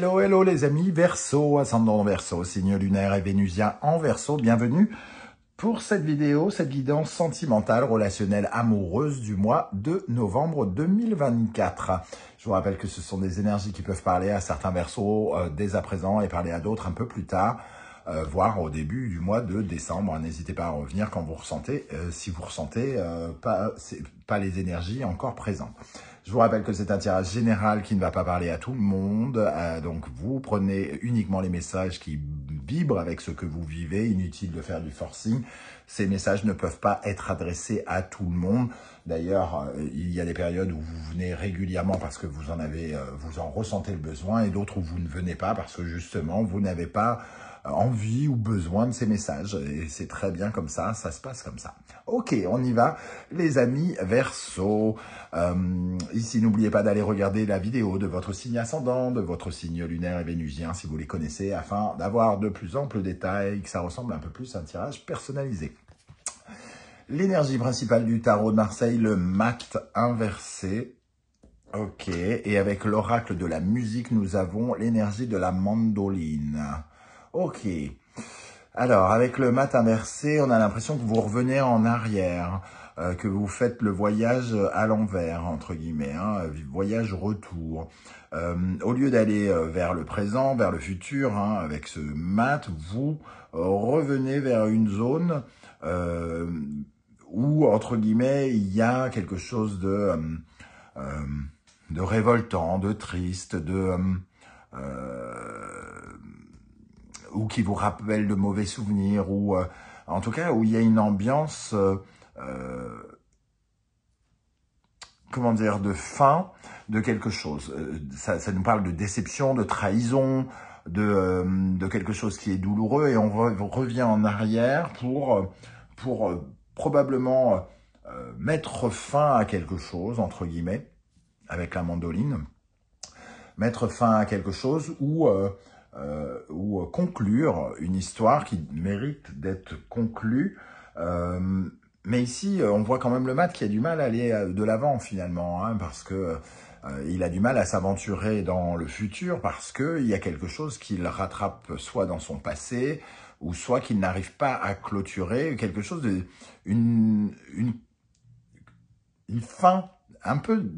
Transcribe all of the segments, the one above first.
Hello, hello les amis, Verseau, ascendant Verseau, signe lunaire et vénusien en Verseau, bienvenue pour cette vidéo, cette guidance sentimentale, relationnelle, amoureuse du mois de novembre 2024. Je vous rappelle que ce sont des énergies qui peuvent parler à certains Verseaux dès à présent et parler à d'autres un peu plus tard, voire au début du mois de décembre. N'hésitez pas à revenir quand vous ressentez, si vous ressentez pas les énergies encore présentes. Je vous rappelle que c'est un tirage général qui ne va pas parler à tout le monde, donc vous prenez uniquement les messages qui vibrent avec ce que vous vivez, inutile de faire du forcing. Ces messages ne peuvent pas être adressés à tout le monde. D'ailleurs, il y a des périodes où vous venez régulièrement parce que vous en ressentez le besoin et d'autres où vous ne venez pas parce que justement vous n'avez pas envie ou besoin de ces messages. Et c'est très bien comme ça se passe comme ça. Ok, on y va, les amis Verseau. Ici, n'oubliez pas d'aller regarder la vidéo de votre signe ascendant, de votre signe lunaire et vénusien, si vous les connaissez, afin d'avoir de plus amples détails, que ça ressemble un peu plus à un tirage personnalisé. L'énergie principale du tarot de Marseille, le mat inversé. Ok, et avec l'oracle de la musique, nous avons l'énergie de la mandoline. Ok. Alors, avec le mat inversé, on a l'impression que vous revenez en arrière, que vous faites le voyage à l'envers, entre guillemets, hein, voyage retour. Au lieu d'aller vers le présent, vers le futur, hein, avec ce mat, vous revenez vers une zone où, entre guillemets, il y a quelque chose de révoltant, de triste, ou qui vous rappelle de mauvais souvenirs, ou en tout cas où il y a une ambiance, comment dire, de fin de quelque chose. Ça nous parle de déception, de trahison, de quelque chose qui est douloureux, et on revient en arrière pour probablement mettre fin à quelque chose, entre guillemets, avec la mandoline, mettre fin à quelque chose ou conclure une histoire qui mérite d'être conclue. Mais ici, on voit quand même le mat qui a du mal à aller de l'avant finalement, hein, parce que il a du mal à s'aventurer dans le futur, parce qu'il y a quelque chose qui le rattrape soit dans son passé, ou soit qu'il n'arrive pas à clôturer, quelque chose de... une fin un peu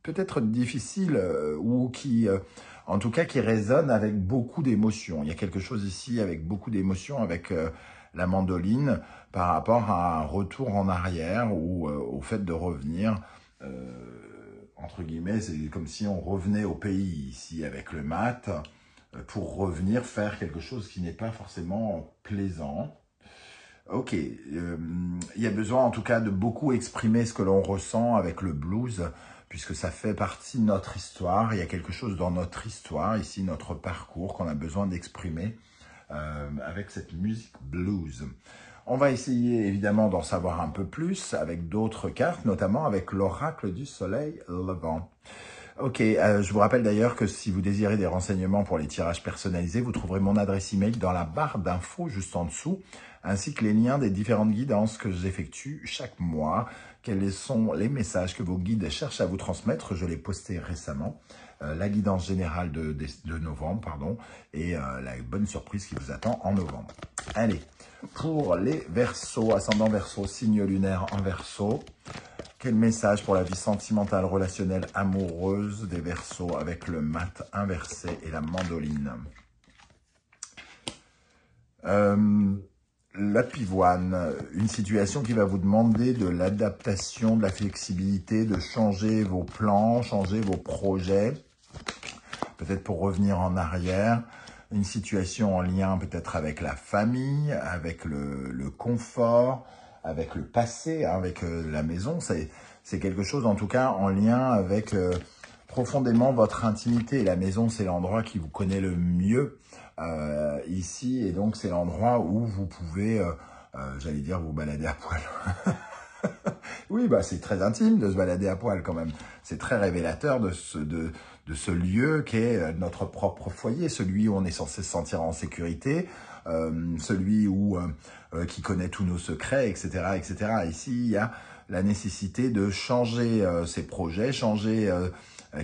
peut-être difficile, ou qui... en tout cas, qui résonne avec beaucoup d'émotions. Il y a quelque chose ici avec beaucoup d'émotions, avec la mandoline, par rapport à un retour en arrière, ou au fait de revenir, entre guillemets, c'est comme si on revenait au pays, ici, avec le mat, pour revenir faire quelque chose qui n'est pas forcément plaisant. Ok, il y a besoin en tout cas de beaucoup exprimer ce que l'on ressent avec le blues, puisque ça fait partie de notre histoire. Il y a quelque chose dans notre histoire, ici, notre parcours, qu'on a besoin d'exprimer avec cette musique blues. On va essayer évidemment d'en savoir un peu plus avec d'autres cartes, notamment avec l'oracle du soleil levant. Ok, je vous rappelle d'ailleurs que si vous désirez des renseignements pour les tirages personnalisés, vous trouverez mon adresse email dans la barre d'infos juste en dessous, ainsi que les liens des différentes guidances que j'effectue chaque mois. Quels sont les messages que vos guides cherchent à vous transmettre? Je l'ai posté récemment. La guidance générale de novembre, pardon, et la bonne surprise qui vous attend en novembre. Allez, pour les Verseaux, ascendant Verseau, signe lunaire en Verseau, quel message pour la vie sentimentale, relationnelle, amoureuse des Verseaux avec le mat inversé et la mandoline? La pivoine, une situation qui va vous demander de l'adaptation, de la flexibilité, de changer vos plans, changer vos projets, peut-être pour revenir en arrière. Une situation en lien peut-être avec la famille, avec le confort, avec le passé, avec la maison. C'est quelque chose en tout cas en lien avec profondément votre intimité. La maison, c'est l'endroit qui vous connaît le mieux ici, et donc c'est l'endroit où vous pouvez, j'allais dire, vous balader à poil. Oui, bah c'est très intime de se balader à poil quand même. C'est très révélateur de ce lieu qu'est notre propre foyer, celui où on est censé se sentir en sécurité, celui où qui connaît tous nos secrets, etc., etc. Ici, il y a la nécessité de changer ses projets, changer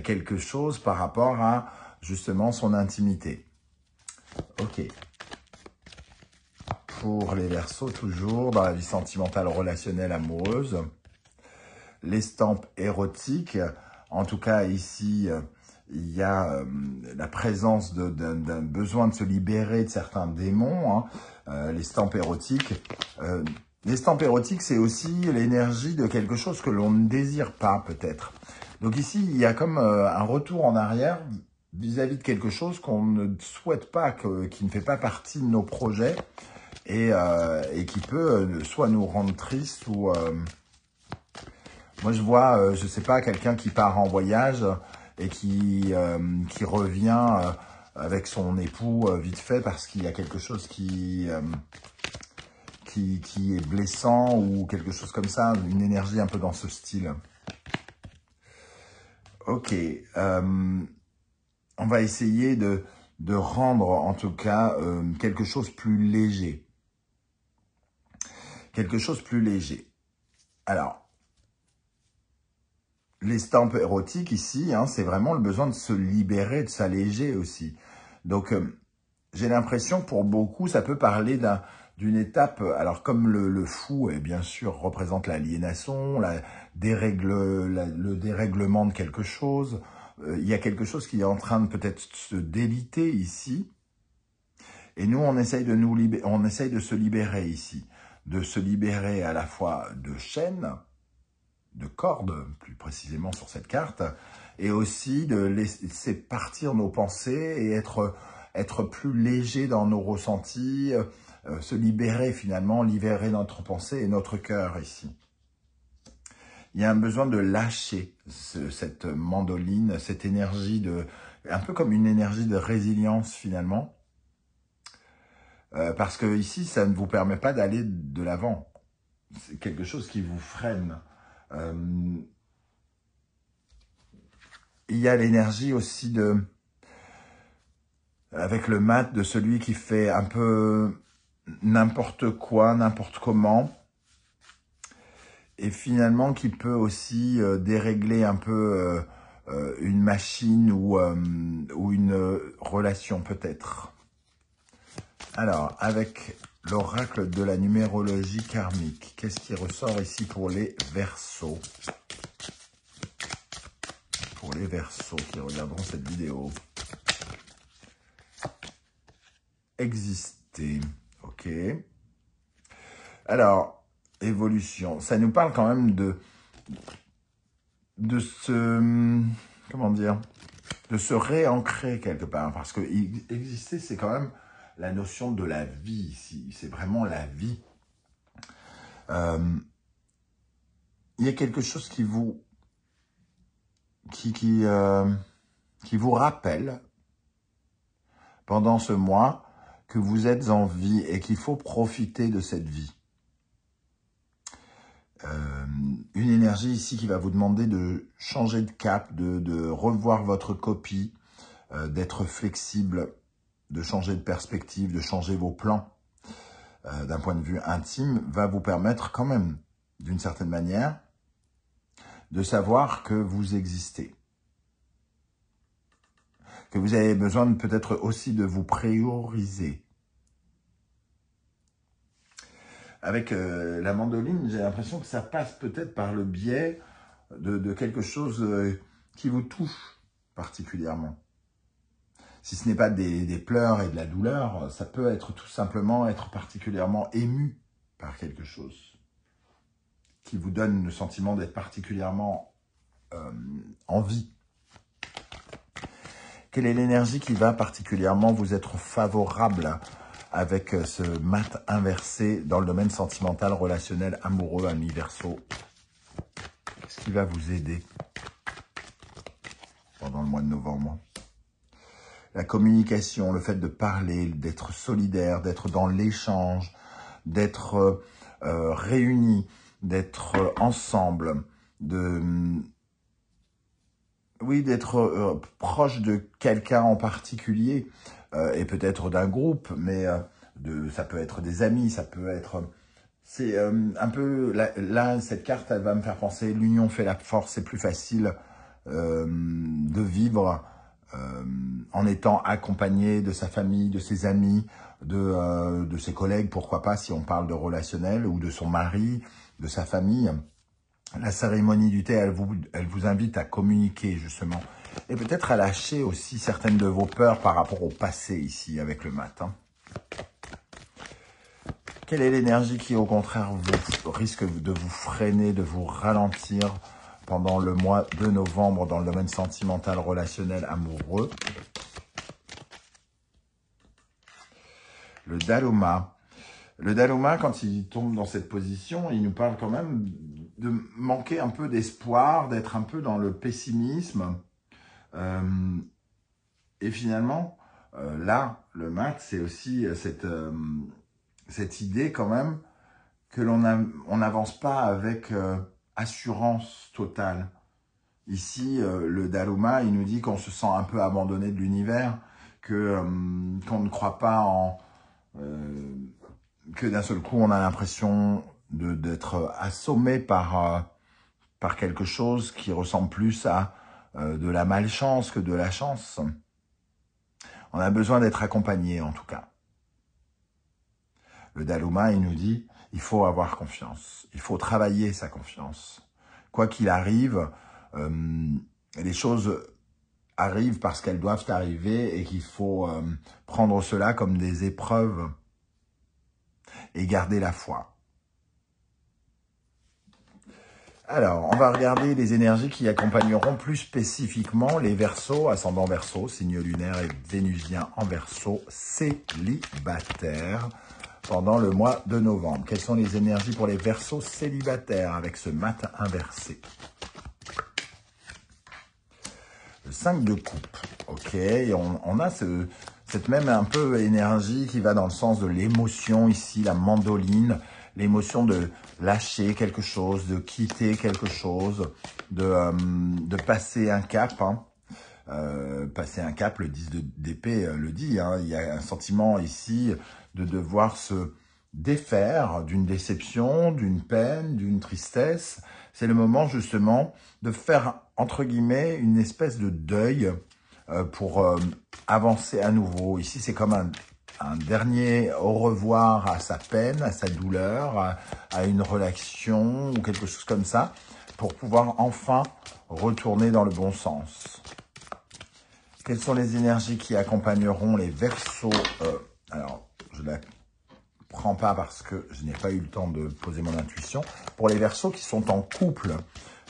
quelque chose par rapport à justement son intimité. Ok. Pour les Verseaux, toujours dans la vie sentimentale, relationnelle, amoureuse, l'estampe érotique, en tout cas ici, il y a la présence d'un besoin de se libérer de certains démons, hein, l'estampe érotique. L'estampe érotique, c'est aussi l'énergie de quelque chose que l'on ne désire pas, peut-être. Donc ici, il y a comme un retour en arrière vis-à-vis de quelque chose qu'on ne souhaite pas, qui ne fait pas partie de nos projets et qui peut soit nous rendre tristes ou... moi, je vois, je sais pas, quelqu'un qui part en voyage et qui revient avec son époux vite fait parce qu'il y a quelque chose qui est blessant ou quelque chose comme ça, une énergie un peu dans ce style. Ok, on va essayer de rendre en tout cas quelque chose plus léger. Quelque chose plus léger. Alors, l'estampe érotique ici, hein, c'est vraiment le besoin de se libérer, de s'alléger aussi. Donc, j'ai l'impression pour beaucoup, ça peut parler d'une étape, alors comme le fou, bien sûr, représente l'aliénation, le dérèglement de quelque chose, il y a quelque chose qui est en train de peut-être se déliter ici, et nous, on essaye de se libérer ici, de se libérer à la fois de chaînes, de cordes, plus précisément sur cette carte, et aussi de laisser partir nos pensées et être plus léger dans nos ressentis, se libérer finalement, libérer notre pensée et notre cœur ici. Il y a un besoin de lâcher cette mandoline, cette énergie un peu comme une énergie de résilience finalement, parce que ici, ça ne vous permet pas d'aller de l'avant. C'est quelque chose qui vous freine. Il y a l'énergie aussi avec le mat de celui qui fait un peu n'importe quoi, n'importe comment, et finalement qui peut aussi dérégler un peu une machine ou une relation peut-être. Alors, avec l'oracle de la numérologie karmique, qu'est-ce qui ressort ici pour les Verseaux? Pour les Verseaux qui regarderont cette vidéo. Exister, ok. Alors, évolution, ça nous parle quand même de se, comment dire, de se réancrer quelque part, parce que exister, c'est quand même la notion de la vie ici, c'est vraiment la vie. Il y a quelque chose qui vous rappelle pendant ce mois que vous êtes en vie et qu'il faut profiter de cette vie. Une énergie ici qui va vous demander de changer de cap, de revoir votre copie, d'être flexible, de changer de perspective, de changer vos plans d'un point de vue intime, va vous permettre quand même, d'une certaine manière, de savoir que vous existez. Que vous avez besoin peut-être aussi de vous prioriser. Avec la mandoline, j'ai l'impression que ça passe peut-être par le biais de quelque chose qui vous touche particulièrement. Si ce n'est pas des pleurs et de la douleur, ça peut être tout simplement être particulièrement ému par quelque chose qui vous donne le sentiment d'être particulièrement en vie. Quelle est l'énergie qui va particulièrement vous être favorable avec ce mat inversé dans le domaine sentimental, relationnel, amoureux, ami Verseau? Qu'est-ce qui va vous aider pendant le mois de novembre? La communication, le fait de parler, d'être solidaire, d'être dans l'échange, d'être réunis, d'être ensemble, d'être proche de quelqu'un en particulier, et peut-être d'un groupe, mais ça peut être des amis, ça peut être... C'est un peu... Là, cette carte, elle va me faire penser, l'union fait la force, c'est plus facile de vivre en étant accompagné de sa famille, de ses amis, de ses collègues, pourquoi pas, si on parle de relationnel, ou de son mari, de sa famille. La cérémonie du thé, elle vous invite à communiquer, justement. Et peut-être à lâcher aussi certaines de vos peurs par rapport au passé, ici, avec le matin. Quelle est l'énergie qui, au contraire, risque de vous freiner, de vous ralentir pendant le mois de novembre dans le domaine sentimental, relationnel, amoureux? Le Daloma. Le Daloma, quand il tombe dans cette position, il nous parle quand même de manquer un peu d'espoir, d'être un peu dans le pessimisme. Et finalement, là, le mat, c'est aussi cette idée quand même que on n'avance pas avec assurance totale. Ici, le Daloma, il nous dit qu'on se sent un peu abandonné de l'univers, qu'on ne croit pas en... que d'un seul coup, on a l'impression d'être assommé par quelque chose qui ressemble plus à de la malchance que de la chance. On a besoin d'être accompagné, en tout cas. Le Daloma, il nous dit, il faut avoir confiance. Il faut travailler sa confiance. Quoi qu'il arrive, les choses arrivent parce qu'elles doivent arriver et qu'il faut prendre cela comme des épreuves et garder la foi. Alors, on va regarder les énergies qui accompagneront plus spécifiquement les Verseaux, ascendant Verseau, signe lunaire et vénusien en Verseau, célibataires, pendant le mois de novembre. Quelles sont les énergies pour les Verseaux célibataires avec ce mat inversé? Le 5 de coupe, ok, et on a cette même un peu énergie qui va dans le sens de l'émotion ici, la mandoline, l'émotion de lâcher quelque chose, de quitter quelque chose, de passer un cap, hein. Passer un cap, le 10 d'épée le dit, hein. Il y a un sentiment ici de devoir se défaire d'une déception, d'une peine, d'une tristesse. C'est le moment justement de faire, entre guillemets, une espèce de deuil pour avancer à nouveau. Ici, c'est comme un dernier au revoir à sa peine, à sa douleur, à une relation ou quelque chose comme ça, pour pouvoir enfin retourner dans le bon sens. Quelles sont les énergies qui accompagneront les Verseaux? Alors, je ne la prends pas parce que je n'ai pas eu le temps de poser mon intuition. Pour les Verseaux qui sont en couple,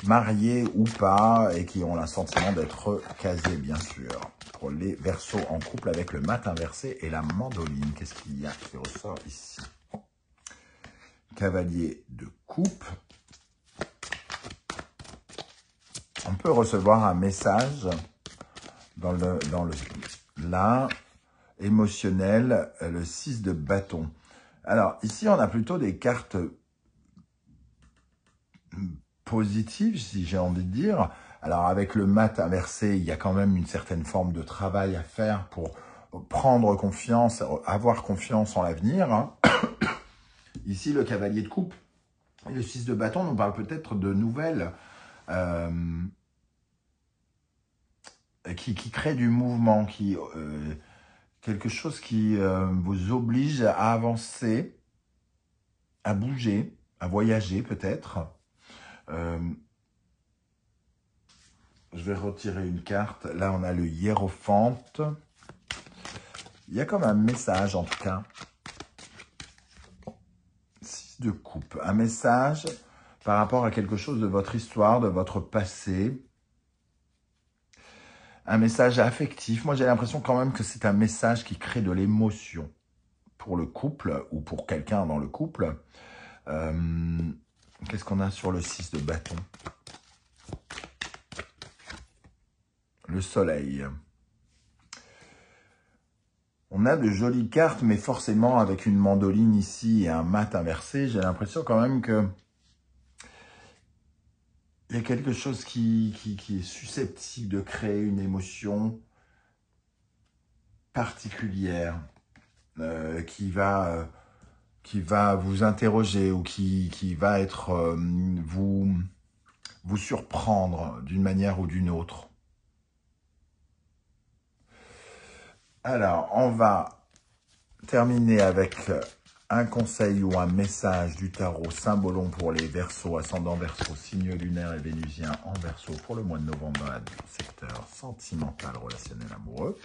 mariés ou pas, et qui ont le sentiment d'être casés, bien sûr. Pour les Verseaux en couple avec le mat inversé et la mandoline, qu'est-ce qu'il y a qui ressort ici? Cavalier de coupe. On peut recevoir un message dans là, émotionnel, le 6 de bâton. Alors, ici, on a plutôt des cartes positives, si j'ai envie de dire. Alors, avec le mat inversé, il y a quand même une certaine forme de travail à faire pour prendre confiance, avoir confiance en l'avenir, hein. Ici, le cavalier de coupe et le 6 de bâton nous parlent peut-être de nouvelles qui créent du mouvement, quelque chose qui vous oblige à avancer, à bouger, à voyager peut-être. Je vais retirer une carte. Là, on a le hiérophante. Il y a comme un message, en tout cas. 6 de coupe. Un message par rapport à quelque chose de votre histoire, de votre passé. Un message affectif. Moi, j'ai l'impression quand même que c'est un message qui crée de l'émotion pour le couple ou pour quelqu'un dans le couple. Qu'est-ce qu'on a sur le 6 de bâton? Le soleil. On a de jolies cartes, mais forcément avec une mandoline ici et un mat inversé, j'ai l'impression quand même que il y a quelque chose qui est susceptible de créer une émotion particulière, qui va vous interroger ou qui va être vous surprendre d'une manière ou d'une autre. Alors, on va terminer avec un conseil ou un message du tarot Symbolon pour les Verseaux, ascendant Verseau, signe lunaire et vénusien en Verseau pour le mois de novembre dans le secteur sentimental, relationnel, amoureux.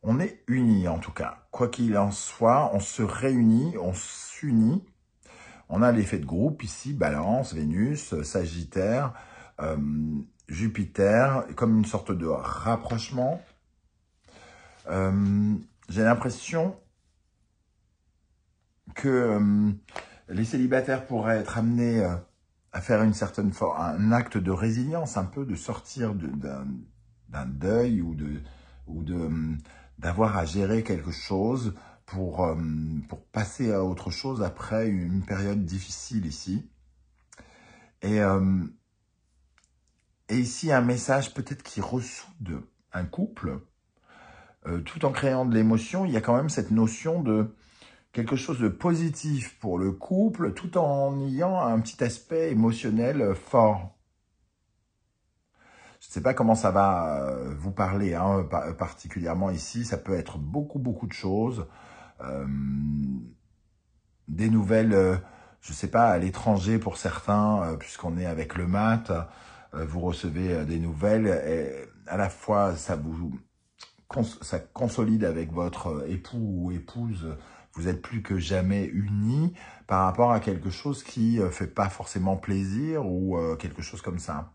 On est unis en tout cas. Quoi qu'il en soit, on se réunit, on s'unit. On a l'effet de groupe ici, Balance, Vénus, Sagittaire, Jupiter, comme une sorte de rapprochement. J'ai l'impression que les célibataires pourraient être amenés à faire un acte de résilience, un peu de sortir d'un deuil ou d'avoir à gérer quelque chose pour passer à autre chose après une période difficile ici. Et ici, un message peut-être qui ressoude un couple, tout en créant de l'émotion. Il y a quand même cette notion de quelque chose de positif pour le couple, tout en ayant un petit aspect émotionnel fort. Je ne sais pas comment ça va vous parler, hein, particulièrement ici. Ça peut être beaucoup de choses. Des nouvelles, je ne sais pas, à l'étranger pour certains, puisqu'on est avec le mat. Vous recevez des nouvelles. Et à la fois, ça consolide avec votre époux ou épouse. Vous êtes plus que jamais unis par rapport à quelque chose qui fait pas forcément plaisir ou quelque chose comme ça.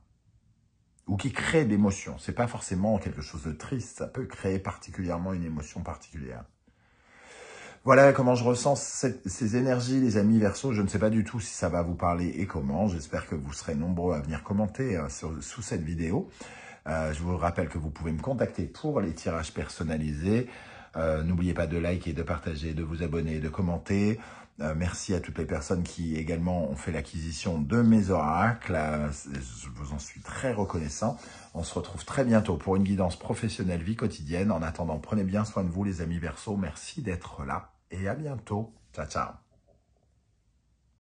Ou qui crée de l'émotion. C'est pas forcément quelque chose de triste. Ça peut créer particulièrement une émotion particulière. Voilà comment je ressens ces énergies, les amis Verseau. Je ne sais pas du tout si ça va vous parler et comment. J'espère que vous serez nombreux à venir commenter sous cette vidéo. Je vous rappelle que vous pouvez me contacter pour les tirages personnalisés. N'oubliez pas de liker, de partager, de vous abonner, de commenter. Merci à toutes les personnes qui également ont fait l'acquisition de mes oracles. Je vous en suis très reconnaissant. On se retrouve très bientôt pour une guidance professionnelle vie quotidienne. En attendant, prenez bien soin de vous les amis Verseau. Merci d'être là et à bientôt. Ciao, ciao.